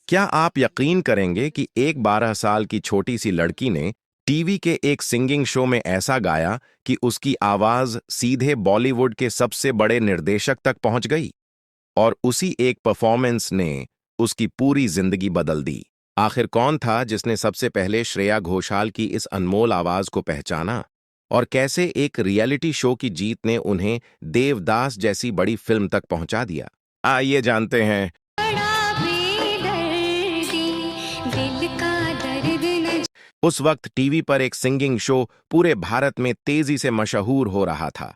क्या आप यकीन करेंगे कि एक 12 साल की छोटी सी लड़की ने टीवी के एक सिंगिंग शो में ऐसा गाया कि उसकी आवाज सीधे बॉलीवुड के सबसे बड़े निर्देशक तक पहुंच गई और उसी एक परफॉर्मेंस ने उसकी पूरी जिंदगी बदल दी। आखिर कौन था जिसने सबसे पहले श्रेया घोषाल की इस अनमोल आवाज को पहचाना और कैसे एक रियलिटी शो की जीत ने उन्हें देवदास जैसी बड़ी फिल्म तक पहुंचा दिया? आइए जानते हैं। उस वक्त टीवी पर एक सिंगिंग शो पूरे भारत में तेजी से मशहूर हो रहा था।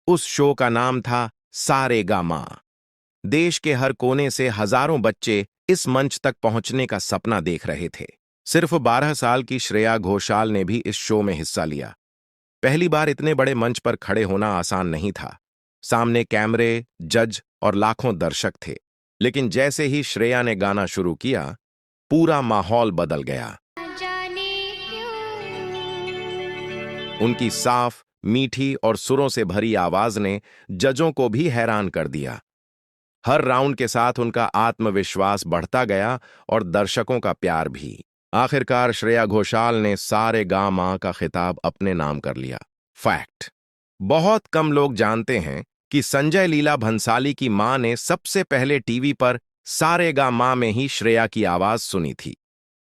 उस शो का नाम था सारेगामा। देश के हर कोने से हजारों बच्चे इस मंच तक पहुंचने का सपना देख रहे थे। सिर्फ 12 साल की श्रेया घोषाल ने भी इस शो में हिस्सा लिया। पहली बार इतने बड़े मंच पर खड़े होना आसान नहीं था। सामने कैमरे, जज और लाखों दर्शक थे। लेकिन जैसे ही श्रेया ने गाना शुरू किया, पूरा माहौल बदल गया। उनकी साफ, मीठी और सुरों से भरी आवाज ने जजों को भी हैरान कर दिया। हर राउंड के साथ उनका आत्मविश्वास बढ़ता गया और दर्शकों का प्यार भी। आखिरकार श्रेया घोषाल ने सारेगामा का खिताब अपने नाम कर लिया। फैक्ट: बहुत कम लोग जानते हैं कि संजय लीला भंसाली की मां ने सबसे पहले टीवी पर सारेगामा में ही श्रेया की आवाज सुनी थी।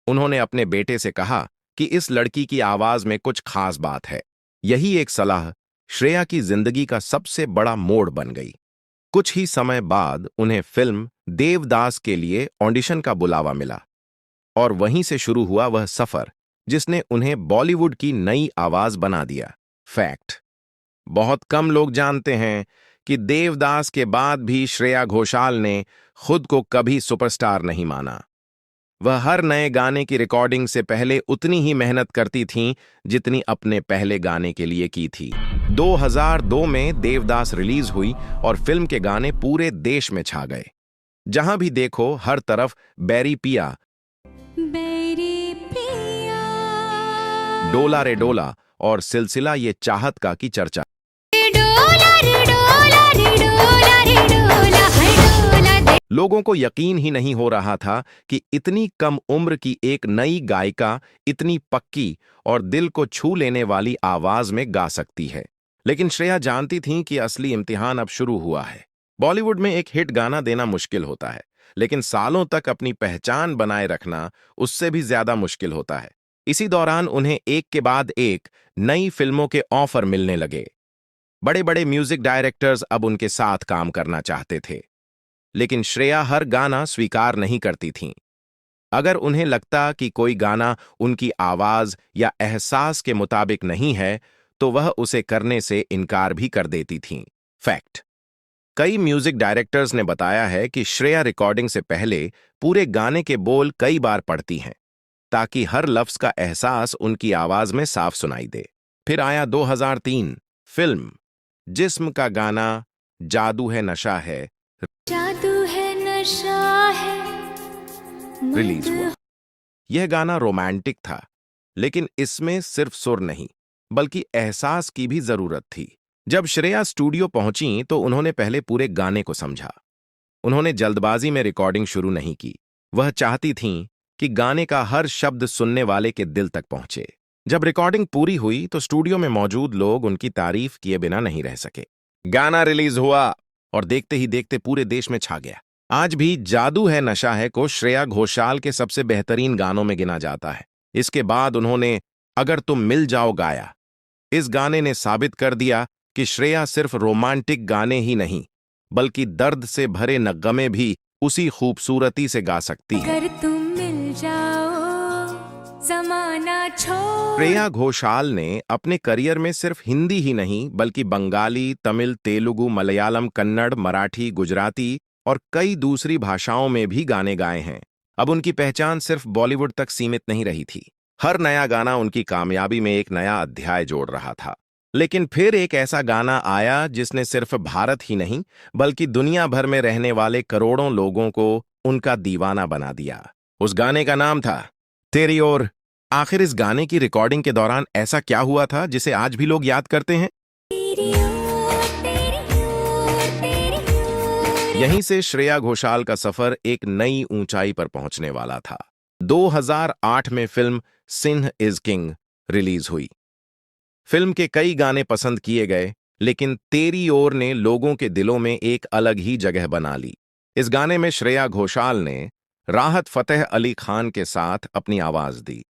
उन्होंने अपने बेटे से कहा कि इस लड़की की आवाज में कुछ खास बात है। यही एक सलाह श्रेया की जिंदगी का सबसे बड़ा मोड़ बन गई। कुछ ही समय बाद उन्हें फिल्म देवदास के लिए ऑडिशन का बुलावा मिला और वहीं से शुरू हुआ वह सफर जिसने उन्हें बॉलीवुड की नई आवाज बना दिया। फैक्ट: बहुत कम लोग जानते हैं कि देवदास के बाद भी श्रेया घोषाल ने खुद को कभी सुपरस्टार नहीं माना। वह हर नए गाने की रिकॉर्डिंग से पहले उतनी ही मेहनत करती थीं जितनी अपने पहले गाने के लिए की थी। 2002 में देवदास रिलीज हुई और फिल्म के गाने पूरे देश में छा गए। जहां भी देखो हर तरफ बैरी पिया, डोला रे डोला और सिलसिला ये चाहत का की चर्चा। लोगों को यकीन ही नहीं हो रहा था कि इतनी कम उम्र की एक नई गायिका इतनी पक्की और दिल को छू लेने वाली आवाज में गा सकती है। लेकिन श्रेया जानती थीं कि असली इम्तिहान अब शुरू हुआ है। बॉलीवुड में एक हिट गाना देना मुश्किल होता है, लेकिन सालों तक अपनी पहचान बनाए रखना उससे भी ज्यादा मुश्किल होता है। इसी दौरान उन्हें एक के बाद एक नई फिल्मों के ऑफर मिलने लगे। बड़े बड़े म्यूजिक डायरेक्टर्स अब उनके साथ काम करना चाहते थे, लेकिन श्रेया हर गाना स्वीकार नहीं करती थीं। अगर उन्हें लगता कि कोई गाना उनकी आवाज या एहसास के मुताबिक नहीं है, तो वह उसे करने से इनकार भी कर देती थीं। फैक्ट: कई म्यूजिक डायरेक्टर्स ने बताया है कि श्रेया रिकॉर्डिंग से पहले पूरे गाने के बोल कई बार पढ़ती हैं, ताकि हर लफ्ज का एहसास उनकी आवाज में साफ सुनाई दे। फिर आया 2003, फिल्म जिस्म का गाना जादू है नशा है रिलीज हुआ। यह गाना रोमांटिक था, लेकिन इसमें सिर्फ सुर नहीं बल्कि एहसास की भी जरूरत थी। जब श्रेया स्टूडियो पहुंची तो उन्होंने पहले पूरे गाने को समझा। उन्होंने जल्दबाजी में रिकॉर्डिंग शुरू नहीं की। वह चाहती थीं कि गाने का हर शब्द सुनने वाले के दिल तक पहुंचे। जब रिकॉर्डिंग पूरी हुई तो स्टूडियो में मौजूद लोग उनकी तारीफ किए बिना नहीं रह सके। गाना रिलीज हुआ और देखते ही देखते पूरे देश में छा गया। आज भी जादू है नशा है को श्रेया घोषाल के सबसे बेहतरीन गानों में गिना जाता है। इसके बाद उन्होंने अगर तुम मिल जाओ गाया। इस गाने ने साबित कर दिया कि श्रेया सिर्फ रोमांटिक गाने ही नहीं बल्कि दर्द से भरे नगमे भी उसी खूबसूरती से गा सकती है। अगर तुम मिल जाओ ज़माना छोड़। श्रेया घोषाल ने अपने करियर में सिर्फ हिंदी ही नहीं बल्कि बंगाली, तमिल, तेलुगु, मलयालम, कन्नड़, मराठी, गुजराती और कई दूसरी भाषाओं में भी गाने गाए हैं। अब उनकी पहचान सिर्फ बॉलीवुड तक सीमित नहीं रही थी। हर नया गाना उनकी कामयाबी में एक नया अध्याय जोड़ रहा था। लेकिन फिर एक ऐसा गाना आया जिसने सिर्फ भारत ही नहीं बल्कि दुनिया भर में रहने वाले करोड़ों लोगों को उनका दीवाना बना दिया। उस गाने का नाम था तेरी ओर। आखिर इस गाने की रिकॉर्डिंग के दौरान ऐसा क्या हुआ था जिसे आज भी लोग याद करते हैं? यहीं से श्रेया घोषाल का सफर एक नई ऊंचाई पर पहुंचने वाला था। 2008 में film Singh is king release हुई। फिल्म के कई गाने पसंद किए गए, लेकिन तेरी ओर ने लोगों के दिलों में एक अलग ही जगह बना ली। इस गाने में श्रेया घोषाल ने राहत फतेह अली खान के साथ अपनी आवाज दी।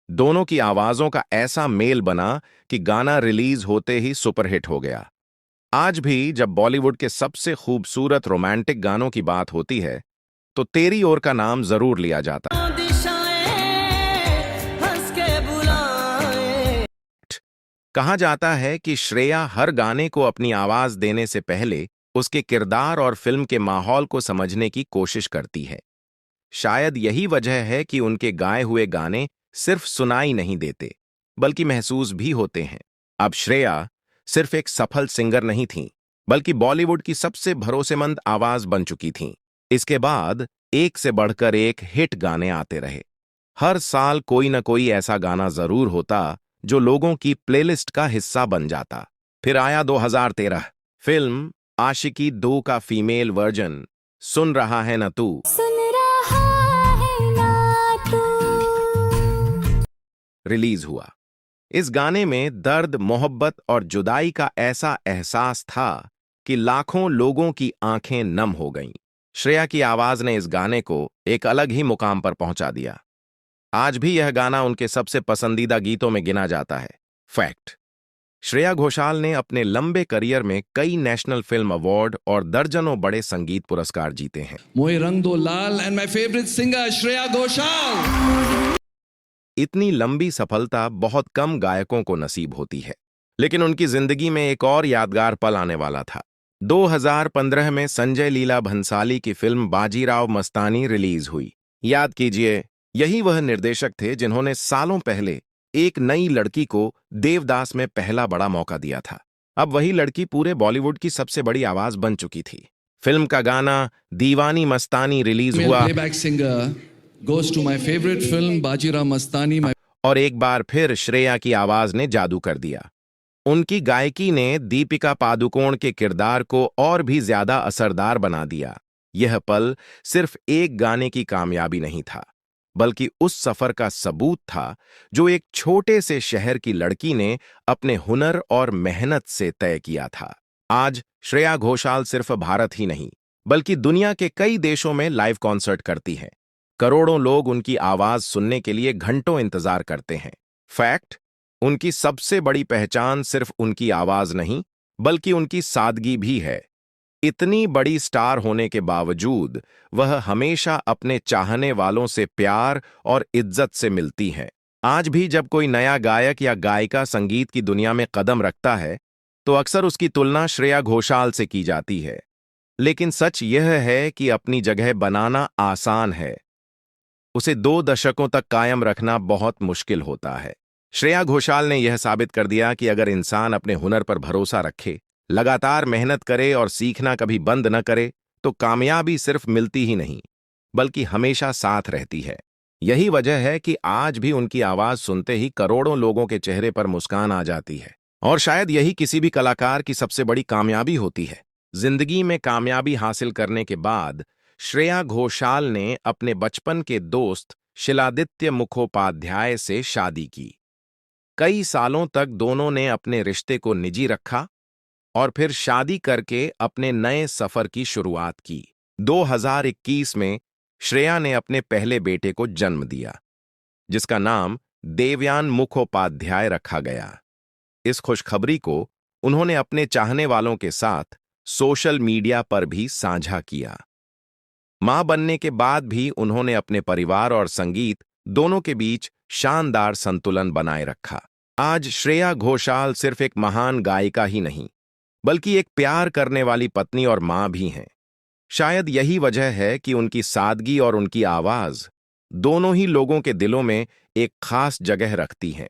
दोनों की आवाजों का ऐसा मेल बना कि गाना रिलीज होते ही सुपरहिट हो गया। आज भी जब बॉलीवुड के सबसे खूबसूरत रोमांटिक गानों की बात होती है, तो तेरी ओर का नाम जरूर लिया जाता है। कहा जाता है कि श्रेया हर गाने को अपनी आवाज देने से पहले उसके किरदार और फिल्म के माहौल को समझने की कोशिश करती है। शायद यही वजह है कि उनके गाए हुए गाने सिर्फ सुनाई नहीं देते, बल्कि महसूस भी होते हैं। अब श्रेया सिर्फ एक सफल सिंगर नहीं थीं, बल्कि बॉलीवुड की सबसे भरोसेमंद आवाज बन चुकी थीं। इसके बाद एक से बढ़कर एक हिट गाने आते रहे। हर साल कोई न कोई ऐसा गाना जरूर होता जो लोगों की प्लेलिस्ट का हिस्सा बन जाता। फिर आया 2013, फिल्म आशिकी 2 का फीमेल वर्जन सुन रहा है ना तू रिलीज हुआ। इस गाने में दर्द, मोहब्बत और जुदाई का ऐसा एहसास था कि लाखों लोगों की आंखें नम हो गईं। श्रेया की आवाज ने इस गाने को एक अलग ही मुकाम पर पहुंचा दिया। आज भी यह गाना उनके सबसे पसंदीदा गीतों में गिना जाता है। फैक्ट: श्रेया घोषाल ने अपने लंबे करियर में कई नेशनल फिल्म अवार्ड और दर्जनों बड़े संगीत पुरस्कार जीते हैं। मोहे रंग दो लाल and my favourite singer Shreya Ghoshal. इतनी लंबी सफलता बहुत कम गायकों को नसीब होती है, लेकिन उनकी जिंदगी में एक और यादगार पल आने वाला था। 2015 में संजय लीला भंसाली की फिल्म बाजीराव मस्तानी रिलीज हुई। याद कीजिए, यही वह निर्देशक थे जिन्होंने सालों पहले एक नई लड़की को देवदास में पहला बड़ा मौका दिया था। अब वही लड़की पूरे बॉलीवुड की सबसे बड़ी आवाज बन चुकी थी। फिल्म का गाना दीवानी मस्तानी रिलीज हुआ playback singer goes to my favorite film Bajirao Mastani. और एक बार फिर श्रेया की आवाज ने जादू कर दिया। उनकी गायकी ने दीपिका पादुकोण के किरदार को और भी ज्यादा असरदार बना दिया। यह पल सिर्फ एक गाने की कामयाबी नहीं था, बल्कि उस सफर का सबूत था जो एक छोटे से शहर की लड़की ने अपने हुनर और मेहनत से तय किया था। आज श्रेया घोषाल सिर्फ भारत ही नहीं, बल्कि दुनिया के कई देशों में लाइव कॉन्सर्ट करती हैं। करोड़ों लोग उनकी आवाज सुनने के लिए घंटों इंतजार करते हैं। फैक्ट: उनकी सबसे बड़ी पहचान सिर्फ उनकी आवाज नहीं, बल्कि उनकी सादगी भी है। इतनी बड़ी स्टार होने के बावजूद वह हमेशा अपने चाहने वालों से प्यार और इज्जत से मिलती हैं। आज भी जब कोई नया गायक या गायिका संगीत की दुनिया में कदम रखता है, तो अक्सर उसकी तुलना श्रेया घोषाल से की जाती है। लेकिन सच यह है कि अपनी जगह बनाना आसान है, उसे 2 दशकों तक कायम रखना बहुत मुश्किल होता है। श्रेया घोषाल ने यह साबित कर दिया कि अगर इंसान अपने हुनर पर भरोसा रखे, लगातार मेहनत करे और सीखना कभी बंद न करे, तो कामयाबी सिर्फ मिलती ही नहीं, बल्कि हमेशा साथ रहती है। यही वजह है कि आज भी उनकी आवाज सुनते ही करोड़ों लोगों के चेहरे पर मुस्कान आ जाती है। और शायद यही किसी भी कलाकार की सबसे बड़ी कामयाबी होती है। जिंदगी में कामयाबी हासिल करने के बाद श्रेया घोषाल ने अपने बचपन के दोस्त शिलादित्य मुखोपाध्याय से शादी की। कई सालों तक दोनों ने अपने रिश्ते को निजी रखा और फिर शादी करके अपने नए सफर की शुरुआत की। 2021 में श्रेया ने अपने पहले बेटे को जन्म दिया, जिसका नाम देवयान मुखोपाध्याय रखा गया। इस खुशखबरी को उन्होंने अपने चाहने वालों के साथ सोशल मीडिया पर भी साझा किया। मां बनने के बाद भी उन्होंने अपने परिवार और संगीत दोनों के बीच शानदार संतुलन बनाए रखा। आज श्रेया घोषाल सिर्फ एक महान गायिका ही नहीं, बल्कि एक प्यार करने वाली पत्नी और मां भी हैं। शायद यही वजह है कि उनकी सादगी और उनकी आवाज दोनों ही लोगों के दिलों में एक खास जगह रखती हैं।